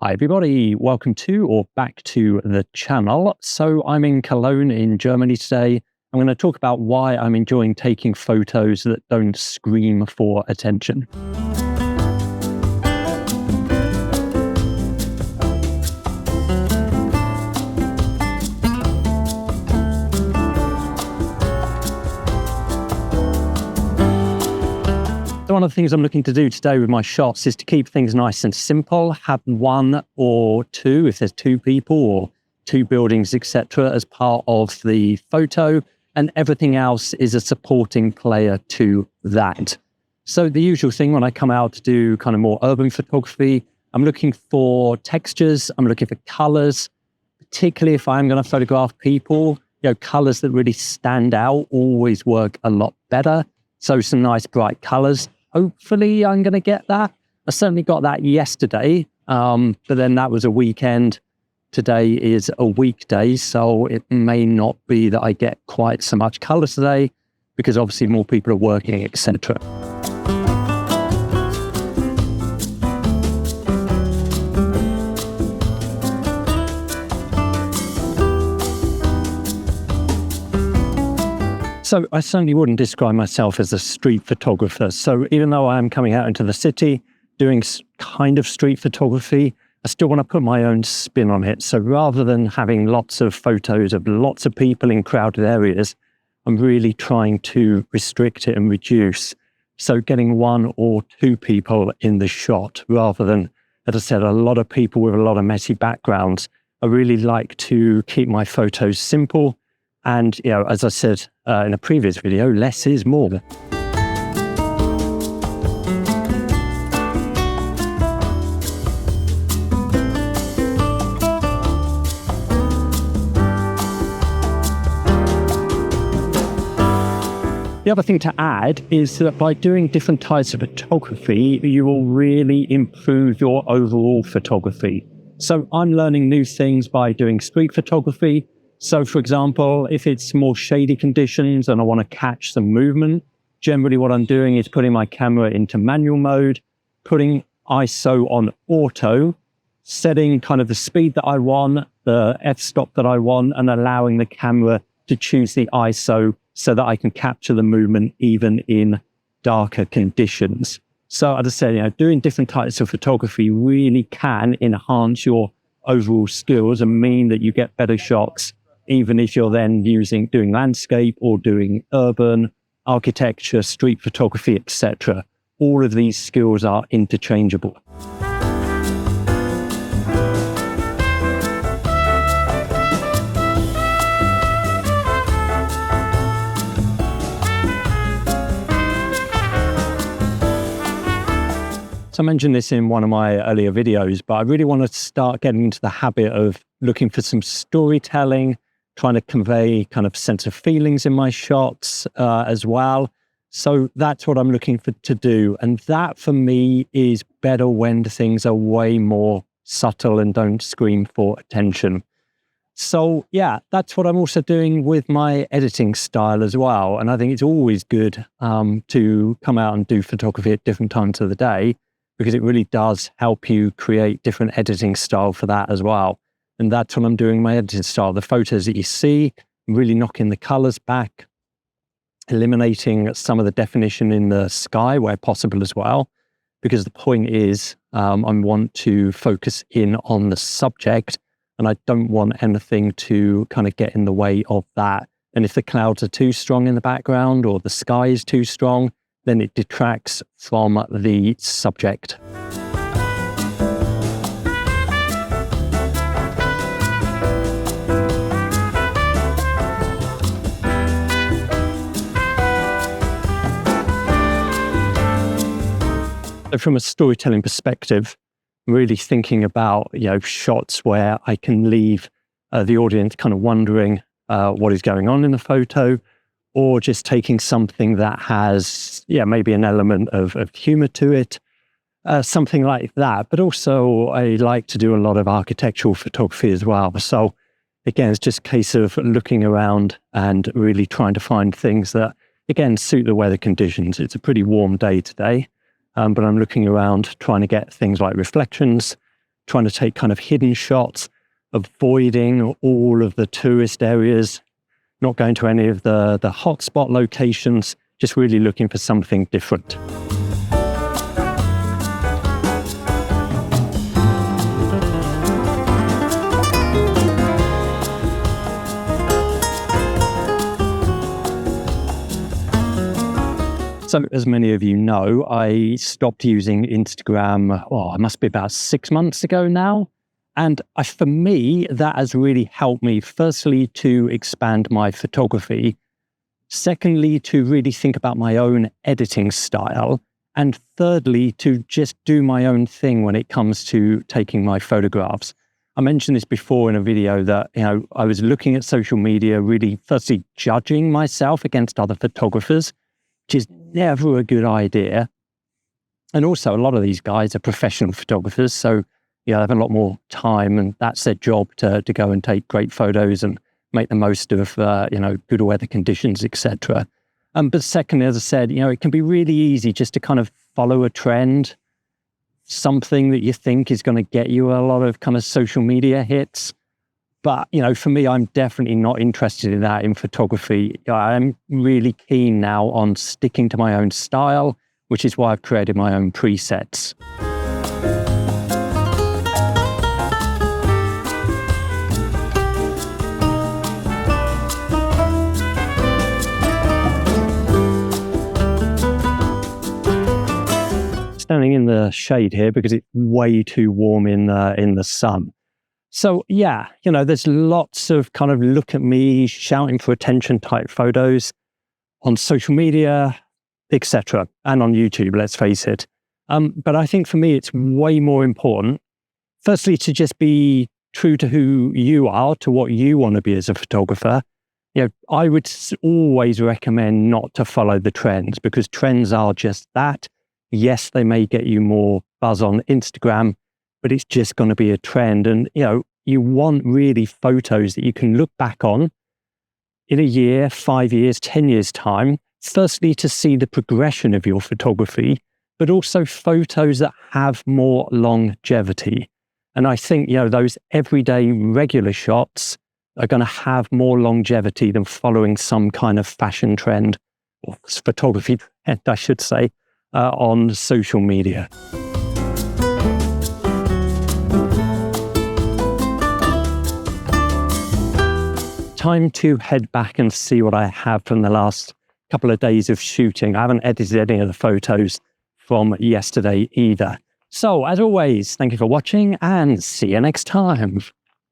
Hi everybody, welcome to or back to the channel. So I'm in Cologne in Germany today. I'm going to talk about why I'm enjoying taking photos that don't scream for attention. So one of the things I'm looking to do today with my shots is to keep things nice and simple, have one or two, if there's two people or two buildings, etc., as part of the photo, and everything else is a supporting player to that. So the usual thing when I come out to do kind of more urban photography, I'm looking for textures, I'm looking for colors, particularly if I'm going to photograph people, colors that really stand out always work a lot better. So some nice bright colors. Hopefully I'm going to get that. I certainly got that yesterday, but then that was a weekend. Today is a weekday, so it may not be that I get quite so much color today because obviously more people are working, etc. So I certainly wouldn't describe myself as a street photographer. So even though I am coming out into the city, doing kind of street photography, I still want to put my own spin on it. So rather than having lots of photos of lots of people in crowded areas, I'm really trying to restrict it and reduce. So getting one or two people in the shot rather than, as I said, a lot of people with a lot of messy backgrounds. I really like to keep my photos simple. And, as I said in a previous video, less is more. The other thing to add is that by doing different types of photography, you will really improve your overall photography. So I'm learning new things by doing street photography. So, for example, if it's more shady conditions and I want to catch some movement, generally what I'm doing is putting my camera into manual mode, putting ISO on auto, setting kind of the speed that I want, the f-stop that I want, and allowing the camera to choose the ISO so that I can capture the movement even in darker conditions. So, as I said, doing different types of photography really can enhance your overall skills and mean that you get better shots, even if you're then doing landscape or doing urban, architecture, street photography, etc. All of these skills are interchangeable. So I mentioned this in one of my earlier videos, but I really want to start getting into the habit of looking for some storytelling, trying to convey kind of sense of feelings in my shots as well. So that's what I'm looking to do. And that for me is better when things are way more subtle and don't scream for attention. So yeah, that's what I'm also doing with my editing style as well. And I think it's always good to come out and do photography at different times of the day, because it really does help you create different editing style for that as well. And that's what I'm doing my editing style. The photos that you see, really knocking the colors back, eliminating some of the definition in the sky where possible as well, because the point is I want to focus in on the subject and I don't want anything to kind of get in the way of that. And if the clouds are too strong in the background or the sky is too strong, then it detracts from the subject. So from a storytelling perspective, really thinking about shots where I can leave the audience kind of wondering what is going on in the photo, or just taking something that has maybe an element of humor to it, something like that. But also I like to do a lot of architectural photography as well. So again, it's just a case of looking around and really trying to find things that, again, suit the weather conditions. It's a pretty warm day today. But I'm looking around trying to get things like reflections, trying to take kind of hidden shots, avoiding all of the tourist areas, not going to any of the hotspot locations, just really looking for something different. So as many of you know, I stopped using Instagram, it must be about 6 months ago now. And for me, that has really helped me, firstly, to expand my photography. Secondly, to really think about my own editing style. And thirdly, to just do my own thing when it comes to taking my photographs. I mentioned this before in a video that, I was looking at social media, really firstly judging myself against other photographers, which is never a good idea. And also, a lot of these guys are professional photographers, so they have a lot more time, and that's their job to go and take great photos and make the most of good weather conditions, etc. But secondly, as I said, it can be really easy just to kind of follow a trend, something that you think is going to get you a lot of kind of social media hits. But, for me, I'm definitely not interested in that in photography. I'm really keen now on sticking to my own style, which is why I've created my own presets. Standing in the shade here because it's way too warm in the sun. So yeah, there's lots of kind of look at me, shouting for attention type photos on social media, etc. and on YouTube, let's face it. But I think for me, it's way more important, firstly, to just be true to who you are, to what you want to be as a photographer. I would always recommend not to follow the trends, because trends are just that. Yes, they may get you more buzz on Instagram, but it's just going to be a trend. And, you want really photos that you can look back on in a year, 5 years, 10 years time. Firstly, to see the progression of your photography, but also photos that have more longevity. And I think, those everyday regular shots are going to have more longevity than following some kind of fashion trend, or photography trend, I should say, on social media. Time to head back and see what I have from the last couple of days of shooting. I haven't edited any of the photos from yesterday either. So, as always, thank you for watching and see you next time.